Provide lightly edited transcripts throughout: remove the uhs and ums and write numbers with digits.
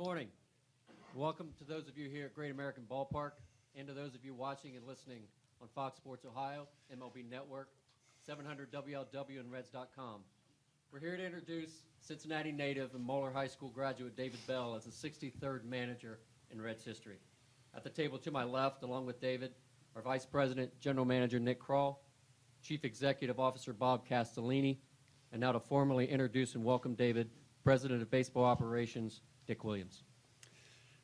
morning. Welcome to those of you here at Great American Ballpark and to those of you watching and listening on Fox Sports Ohio, MLB Network, 700 WLW, and Reds.com. We're here to introduce Cincinnati native and Moeller High School graduate David Bell as the 63rd manager in Reds history. At the table to my left, along with David, our Vice President, General Manager Nick Kroll, Chief Executive Officer Bob Castellini, and now to formally introduce and welcome David, President of Baseball Operations, Dick Williams.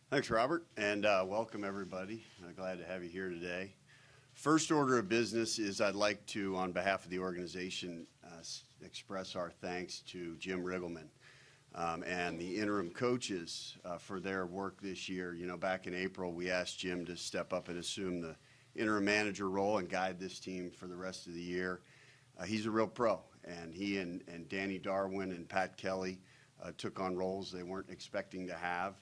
Thanks, Robert, and welcome everybody. Glad to have you here today. First order of business is I'd like to, on behalf of the organization, express our thanks to Jim Riggleman and the interim coaches for their work this year. You know, back in April, we asked Jim to step up and assume the interim manager role and guide this team for the rest of the year. He's a real pro, and he and Danny Darwin and Pat Kelly took on roles they weren't expecting to have,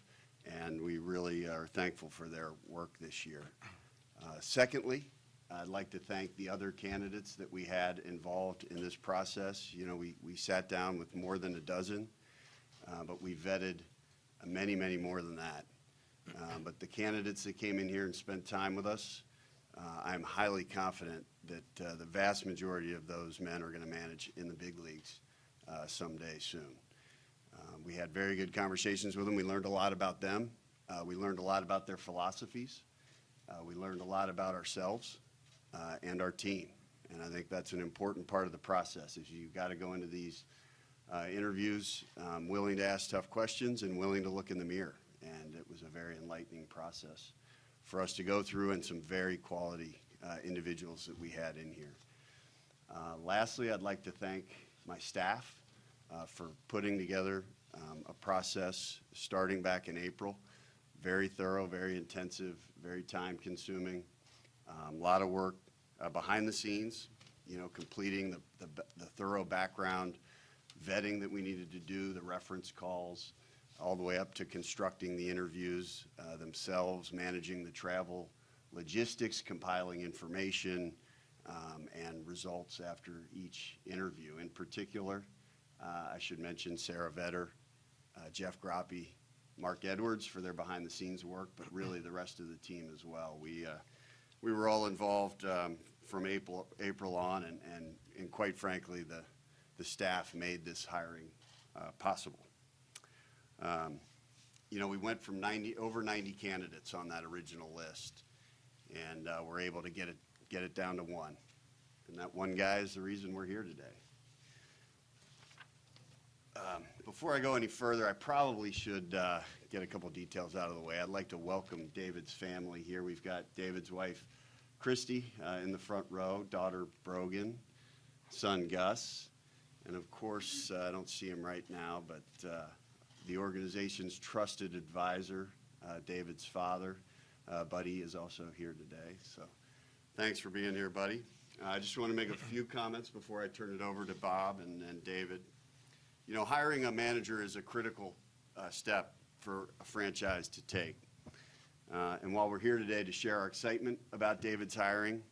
and we really are thankful for their work this year. Secondly, I'd like to thank the other candidates that we had involved in this process. You know, we sat down with more than a dozen, but we vetted many, many more than that. But the candidates that came in here and spent time with us, I'm highly confident that the vast majority of those men are going to manage in the big leagues someday soon. We had very good conversations with them. We learned a lot about them. We learned a lot about their philosophies. We learned a lot about ourselves and our team. And I think that's an important part of the process, is you've got to go into these interviews willing to ask tough questions and willing to look in the mirror. And it was a very enlightening process for us to go through, and some very quality individuals that we had in here. Lastly, I'd like to thank my staff for putting together a process starting back in April. Very thorough, very intensive, very time-consuming. A lot of work behind the scenes, you know, completing the thorough background vetting that we needed to do, the reference calls, all the way up to constructing the interviews themselves, managing the travel, logistics, compiling information, and results after each interview. In particular, I should mention Sarah Vetter, Jeff Groppe, Mark Edwards for their behind-the-scenes work, but really the rest of the team as well. We were all involved from April on, and quite frankly, the staff made this hiring possible. You know, we went from over 90 candidates on that original list, and we're able to get it down to one. And that one guy is the reason we're here today. Before I go any further, I probably should get a couple details out of the way. I'd like to welcome David's family here. We've got David's wife, Christy, in the front row, daughter Brogan, son Gus, and of course, I don't see him right now, but the organization's trusted advisor, David's father, Buddy, is also here today. So thanks for being here, Buddy. I just want to make a few comments before I turn it over to Bob and David. You know, hiring a manager is a critical step for a franchise to take. And while we're here today to share our excitement about David's hiring,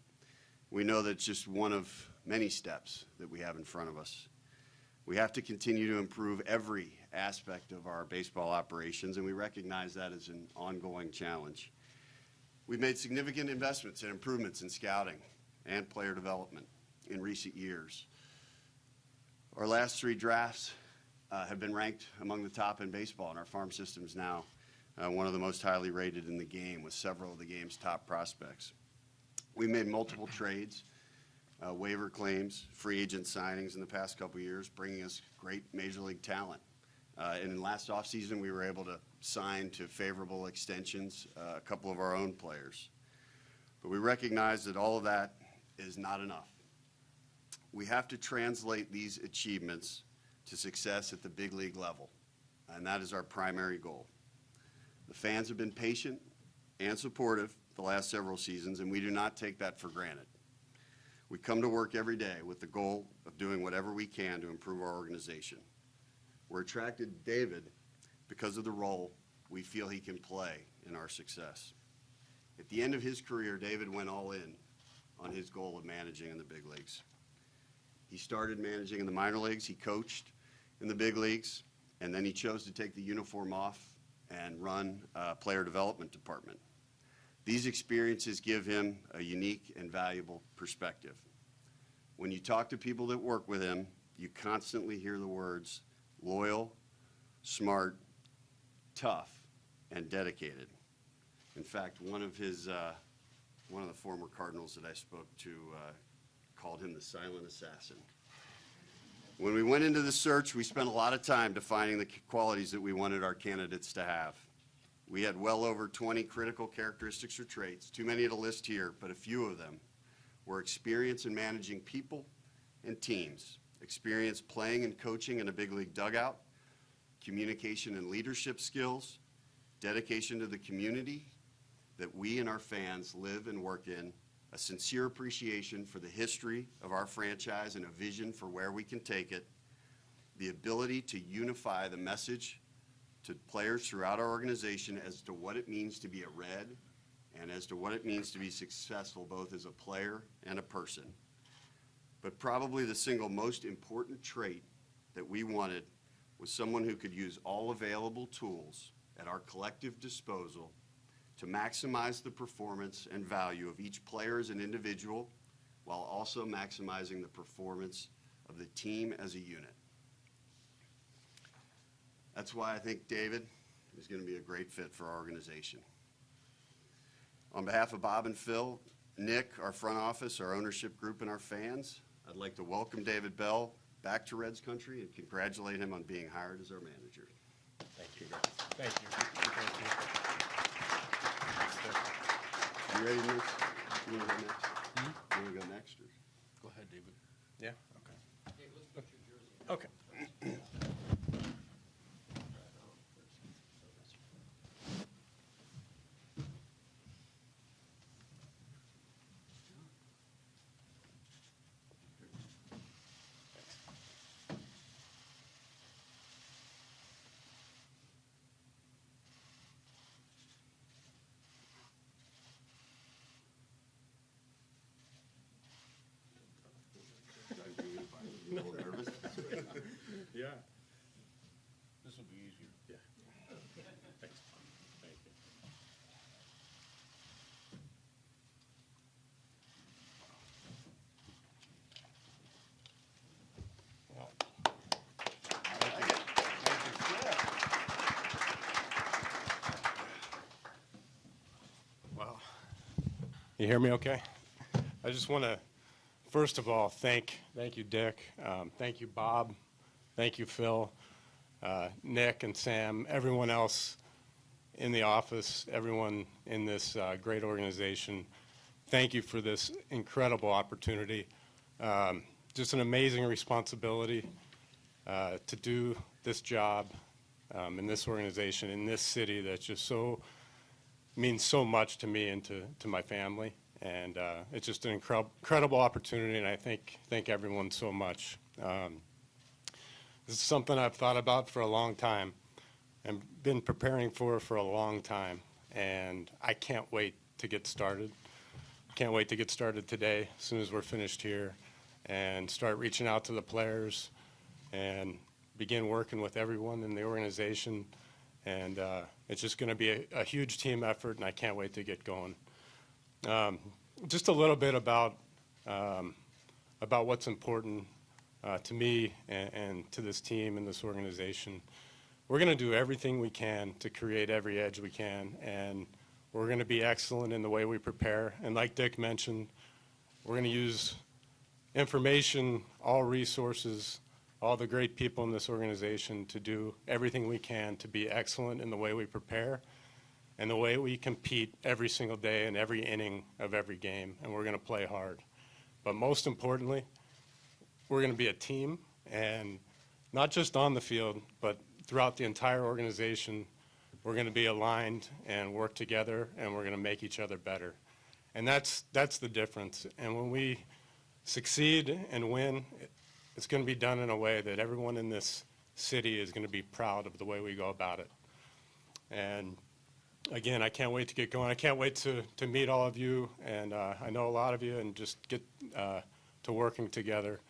we know that it's just one of many steps that we have in front of us. We have to continue to improve every aspect of our baseball operations, and we recognize that as an ongoing challenge. We've made significant investments and improvements in scouting and player development in recent years. Our last 3 drafts have been ranked among the top in baseball, and our farm system is now one of the most highly rated in the game, with several of the game's top prospects. We made multiple trades, waiver claims, free agent signings in the past couple of years, bringing us great major league talent. And last offseason, we were able to sign to favorable extensions a couple of our own players. But we recognize that all of that is not enough. We have to translate these achievements to success at the big league level, and that is our primary goal. The fans have been patient and supportive the last several seasons, and we do not take that for granted. We come to work every day with the goal of doing whatever we can to improve our organization. We're attracted to David because of the role we feel he can play in our success. At the end of his career, David went all in on his goal of managing in the big leagues. He started managing in the minor leagues, he coached in the big leagues, and then he chose to take the uniform off and run a player development department. These experiences give him a unique and valuable perspective. When you talk to people that work with him, you constantly hear the words loyal, smart, tough, and dedicated. In fact, one of the former Cardinals that I spoke to called him the silent assassin. When we went into the search, we spent a lot of time defining the qualities that we wanted our candidates to have. We had well over 20 critical characteristics or traits, too many to list here, but a few of them were experience in managing people and teams, experience playing and coaching in a big league dugout, communication and leadership skills, dedication to the community that we and our fans live and work in, a sincere appreciation for the history of our franchise and a vision for where we can take it, the ability to unify the message to players throughout our organization as to what it means to be a Red and as to what it means to be successful both as a player and a person. But probably the single most important trait that we wanted was someone who could use all available tools at our collective disposal to maximize the performance and value of each player as an individual while also maximizing the performance of the team as a unit. That's why I think David is going to be a great fit for our organization. On behalf of Bob and Phil, Nick, our front office, our ownership group, and our fans, I'd like to welcome David Bell back to Reds country and congratulate him on being hired as our manager. Thank you. Thank you. Thank you. You ready, Nick? You want to go next? You want to go next? Or? Go ahead, David. Yeah? Okay. Hey, let's put your jersey on. Okay. You a little nervous? Yeah. This will be easier. Yeah. Thanks. Thank you. Well, Wow. You hear me okay? I just want to, first of all, thank you, Dick. Thank you, Bob. Thank you, Phil, Nick and Sam, everyone else in the office, everyone in this great organization. Thank you for this incredible opportunity. Just an amazing responsibility to do this job in this organization, in this city that just means so much to me and to my family. And it's just an incredible opportunity, and I thank everyone so much. This is something I've thought about for a long time and been preparing for a long time, and I can't wait to get started. Can't wait to get started today as soon as we're finished here and start reaching out to the players and begin working with everyone in the organization. And it's just going to be a huge team effort, and I can't wait to get going. Just a little bit about what's important to me and to this team and this organization. We're going to do everything we can to create every edge we can, and we're going to be excellent in the way we prepare. And like Dick mentioned, we're going to use information, all resources, all the great people in this organization to do everything we can to be excellent in the way we prepare and the way we compete every single day in every inning of every game, and we're going to play hard. But most importantly, we're going to be a team, and not just on the field, but throughout the entire organization, we're going to be aligned and work together, and we're going to make each other better. And that's the difference. And when we succeed and win, it's going to be done in a way that everyone in this city is going to be proud of the way we go about it. And again, I can't wait to get going. I can't wait to meet all of you, and I know a lot of you, and just get to working together.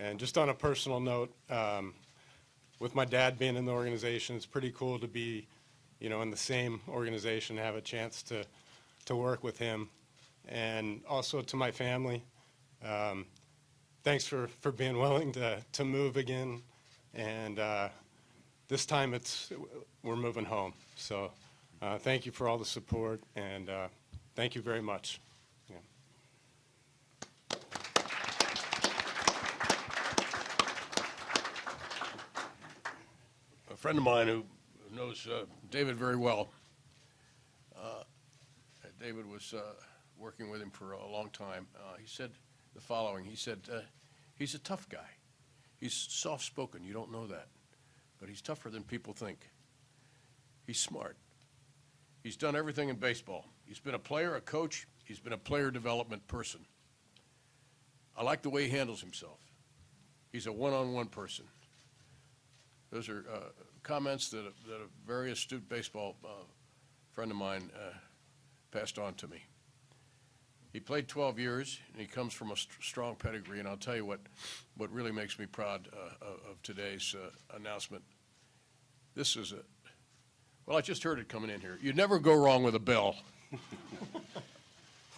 And just on a personal note, with my dad being in the organization, it's pretty cool to be in the same organization, have a chance to work with him. And also to my family, thanks for being willing to move again. And this time we're moving home. So thank you for all the support, and thank you very much. Yeah. A friend of mine who knows David very well, David was working with him for a long time. He said the following. He said, he's a tough guy. He's soft-spoken. You don't know that. But he's tougher than people think. He's smart. He's done everything in baseball. He's been a player, a coach. He's been a player development person. I like the way he handles himself. He's a one-on-one person. Those are comments that a very astute baseball friend of mine passed on to me. He played 12 years, and he comes from a strong pedigree, and I'll tell you what really makes me proud of today's announcement. This is well, I just heard it coming in here. You never go wrong with a bell.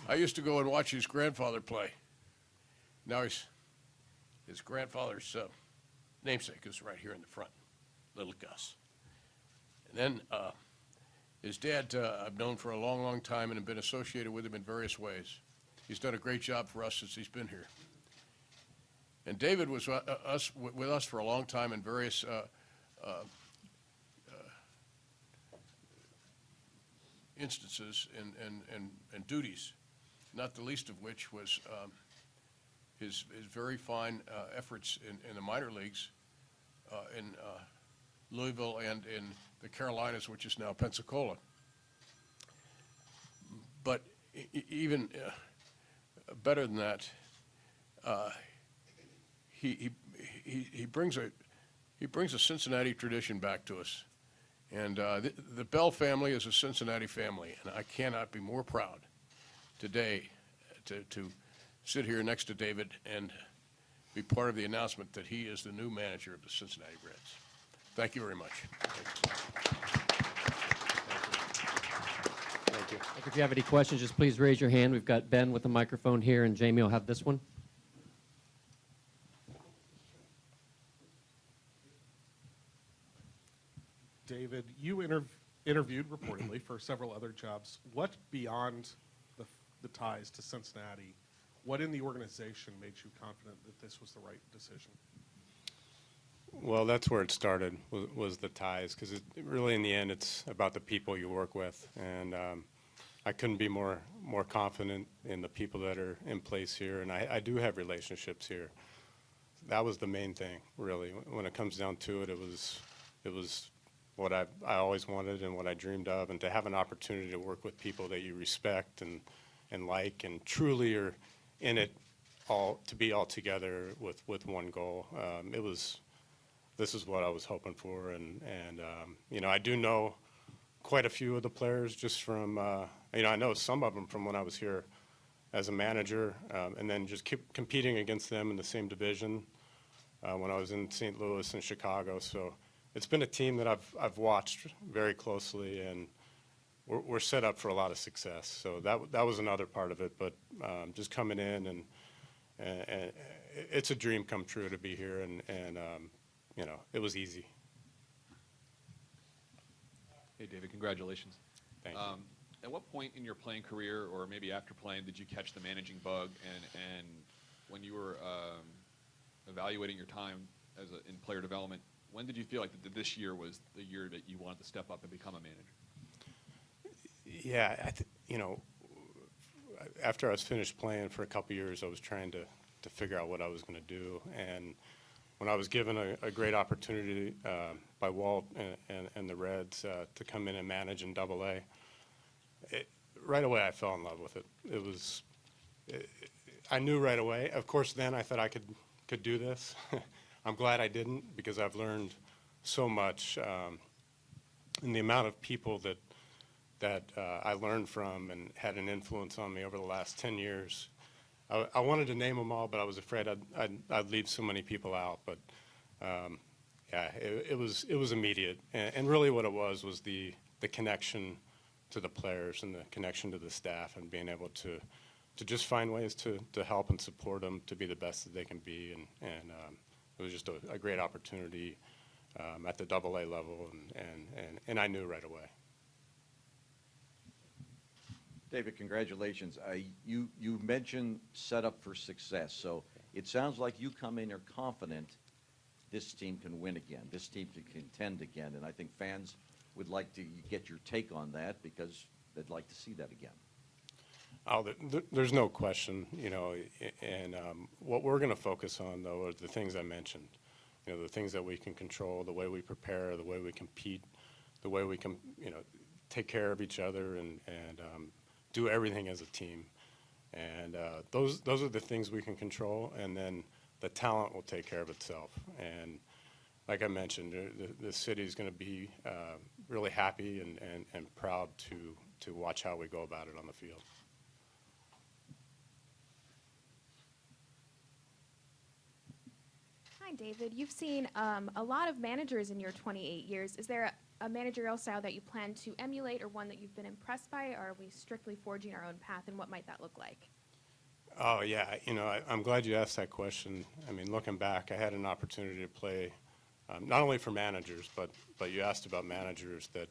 I used to go and watch his grandfather play. Now his grandfather's namesake is right here in the front, little Gus. And then his dad I've known for a long, long time and have been associated with him in various ways. He's done a great job for us since he's been here. And David was with us for a long time in various instances and duties, not the least of which was his very fine efforts in the minor leagues in Louisville and in the Carolinas, which is now Pensacola. But even better than that, he brings a Cincinnati tradition back to us, and the Bell family is a Cincinnati family, and I cannot be more proud today to sit here next to David and be part of the announcement that he is the new manager of the Cincinnati Reds. Thank you very much. Thank you. If you have any questions, just please raise your hand. We've got Ben with the microphone here, and Jamie will have this one. David, you interviewed reportedly for several other jobs. What beyond the ties to Cincinnati, what in the organization made you confident that this was the right decision? Well, that's where it started, was the ties, because really in the end it's about the people you work with, and I couldn't be more confident in the people that are in place here, and I do have relationships here. That was the main thing, really. When it comes down to it, it was what I always wanted and what I dreamed of, and to have an opportunity to work with people that you respect and like, and truly are in it all to be all together with one goal. This is what I was hoping for, and I do know quite a few of the players just from, I know some of them from when I was here as a manager, and then just keep competing against them in the same division when I was in St. Louis and Chicago. So it's been a team that I've watched very closely, and we're set up for a lot of success. So that was another part of it, but just coming in and it's a dream come true to be here, and it was easy. Hey, David, congratulations. Thank you. At what point in your playing career, or maybe after playing, did you catch the managing bug? And when you were evaluating your time in player development, when did you feel like that this year was the year that you wanted to step up and become a manager? Yeah, after I was finished playing for a couple years, I was trying to figure out what I was going to do. And when I was given a great opportunity by Walt and the Reds to come in and manage in Double-A, right away I fell in love with it. I knew right away. Of course, then I thought I could do this. I'm glad I didn't, because I've learned so much, and the amount of people that I learned from and had an influence on me over the last 10 years. I wanted to name them all, but I was afraid I'd leave so many people out. But yeah, it was immediate, and really what it was the the connection to the players and the connection to the staff, and being able to just find ways to help and support them to be the best that they can be. And it was just a great opportunity at the AA level, and I knew right away. David, congratulations. You mentioned set up for success, so it sounds like you come in here confident this team can win again, this team can contend again, and I think fans would like to get your take on that because they'd like to see that again. Oh, there's no question, and what we're going to focus on, though, are the things I mentioned. The things that we can control, the way we prepare, the way we compete, the way we can, take care of each other and do everything as a team. And those are the things we can control, and then the talent will take care of itself. And like I mentioned, the city is going to be really happy and proud to watch how we go about it on the field. Hi, David. You've seen a lot of managers in your 28 years. Is there a managerial style that you plan to emulate, or one that you've been impressed by, or are we strictly forging our own path, and what might that look like? Oh, yeah. I'm glad you asked that question. I mean, looking back, I had an opportunity to play not only for managers, but you asked about managers that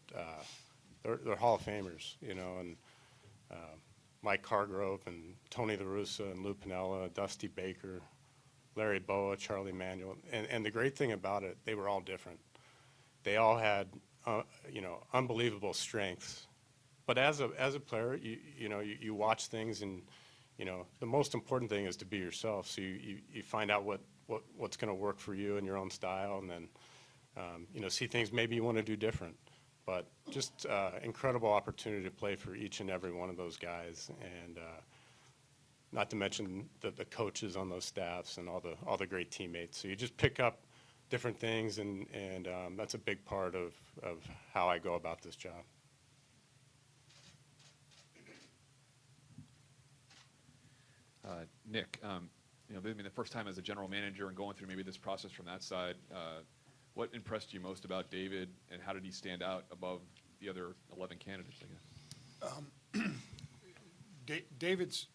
they're Hall of Famers, and Mike Hargrove and Tony La Russa and Lou Piniella, Dusty Baker, Larry Boa, Charlie Manuel. And the great thing about it, they were all different. They all had, unbelievable strengths. But as a player, you watch things, and, the most important thing is to be yourself. So you find out what's going to work for you and your own style, and then, see things maybe you want to do different. But just incredible opportunity to play for each and every one of those guys, and not to mention the coaches on those staffs and all the great teammates. So you just pick up different things, and that's a big part of how I go about this job. Nick, the first time as a general manager and going through maybe this process from that side, what impressed you most about David, and how did he stand out above the other 11 candidates, I guess? David's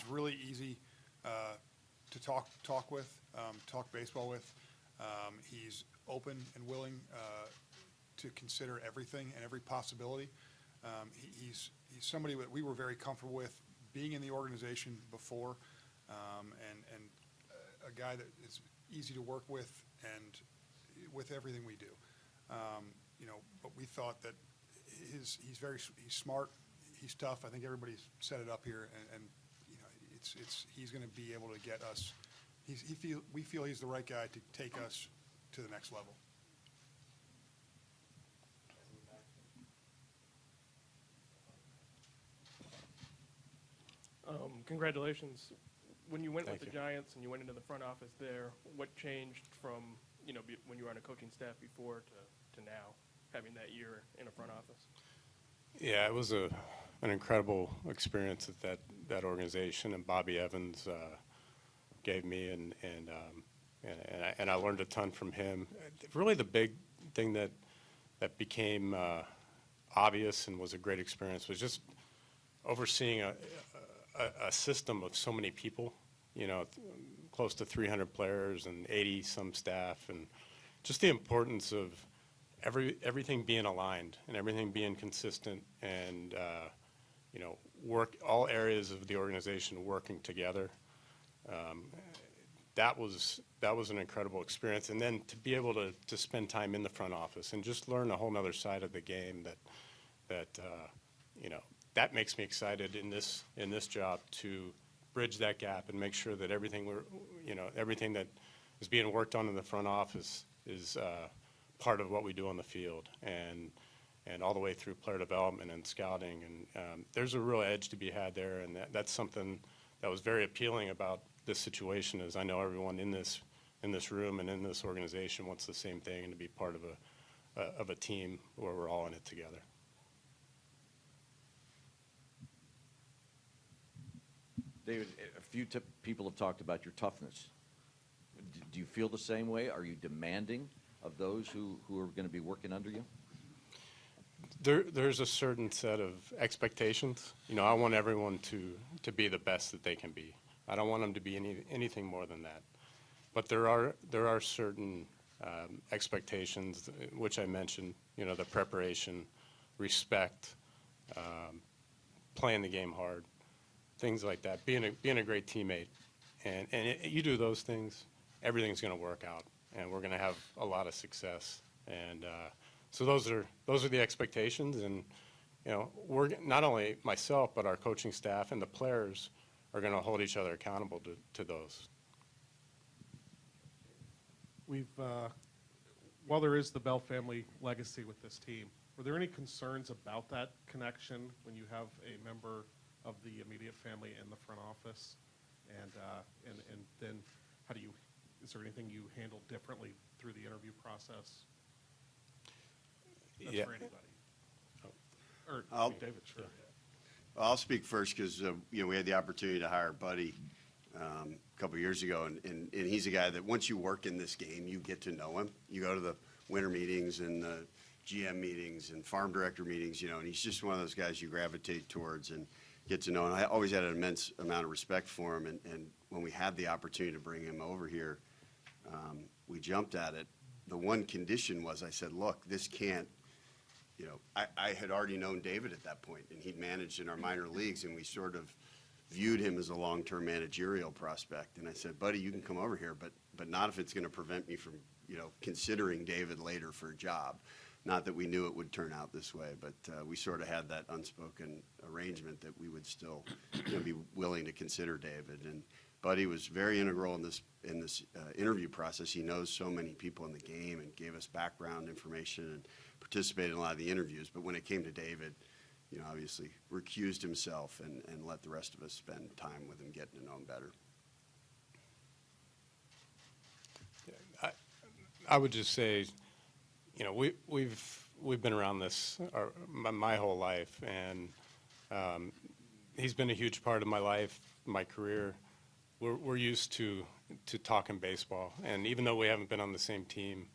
really easy to talk with, talk baseball with. He's open and willing to consider everything and every possibility. He's somebody that we were very comfortable with being in the organization before, and a guy that is easy to work with and with everything we do. But we thought that he's smart, he's tough. I think everybody's set it up here, and he's going to be able to get us. We feel he's the right guy to take us to the next level. Congratulations. When you went Thank with the you. Giants and you went into the front office there, what changed from, when you were on a coaching staff before to now, having that year in a front office? Yeah, it was an incredible experience at that organization, and Bobby Evans gave me, and I learned a ton from him. Really, the big thing that became obvious and was a great experience was just overseeing a system of so many people, close to 300 players and 80 some staff, and just the importance of everything being aligned and everything being consistent, and work all areas of the organization working together. That was an incredible experience, and then to be able to spend time in the front office and just learn a whole other side of the game that makes me excited in this job to bridge that gap and make sure that everything that is being worked on in the front office is part of what we do on the field, and all the way through player development and scouting. And there's a real edge to be had there, and that's something that was very appealing about this situation, is I know everyone in this room and in this organization wants the same thing, and to be part of a team where we're all in it together. David, a few people have talked about your toughness. Do you feel the same way? Are you demanding of those who are going to be working under you? There's a certain set of expectations. You know, I want everyone to be the best that they can be. I don't want them to be anything more than that. But there are certain expectations, which I mentioned. You know, the preparation, respect, playing the game hard, things like that. Being a great teammate, and you do those things, everything's going to work out, and we're going to have a lot of success. And so those are the expectations, and you know, we're not only myself but our coaching staff and the players are going to hold each other accountable to those. While there is the Bell family legacy with this team, were there any concerns about that connection when you have a member of the immediate family in the front office? And then is there anything you handled differently through the interview process? That's Yeah. for anybody. Or David, sure. I'll speak first because you know, we had the opportunity to hire Buddy a couple of years ago, and he's a guy that once you work in this game, you get to know him. You go to the winter meetings and the GM meetings and farm director meetings, you know, and he's just one of those guys you gravitate towards and get to know. And I always had an immense amount of respect for him. And when we had the opportunity to bring him over here, we jumped at it. The one condition was I said, look, this can't, you know, I had already known David at that point, and he'd managed in our minor leagues, and we sort of viewed him as a long-term managerial prospect. And I said, buddy, you can come over here, but not if it's going to prevent me from, you know, considering David later for a job. Not that we knew it would turn out this way, but we sort of had that unspoken arrangement that we would still, you know, be willing to consider David. And Buddy was very integral in this interview process. He knows so many people in the game and gave us background information and participated in a lot of the interviews. But when it came to David, you know, obviously recused himself and let the rest of us spend time with him, getting to know him better. I would just say, you know, we've been around this my whole life, and he's been a huge part of my life, my career. We're used to talking baseball, and even though we haven't been on the same team,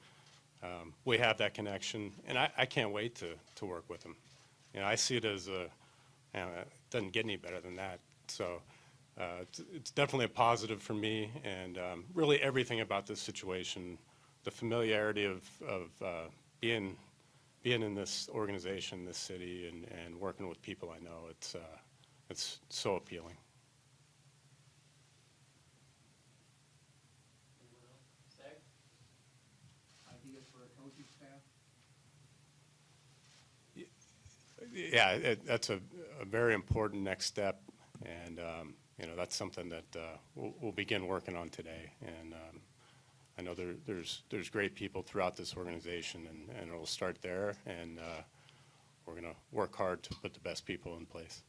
we have that connection, and I can't wait to work with him. You know, I see it as it doesn't get any better than that. So it's definitely a positive for me, and really everything about this situation, the familiarity of being in this organization, this city, and working with people I know, it's so appealing. Anyone else? Zach? Ideas for a coaching staff? Yeah, that's a very important next step, and you know, that's something that we'll begin working on today. And I know there's great people throughout this organization, and it'll start there, and we're going to work hard to put the best people in place.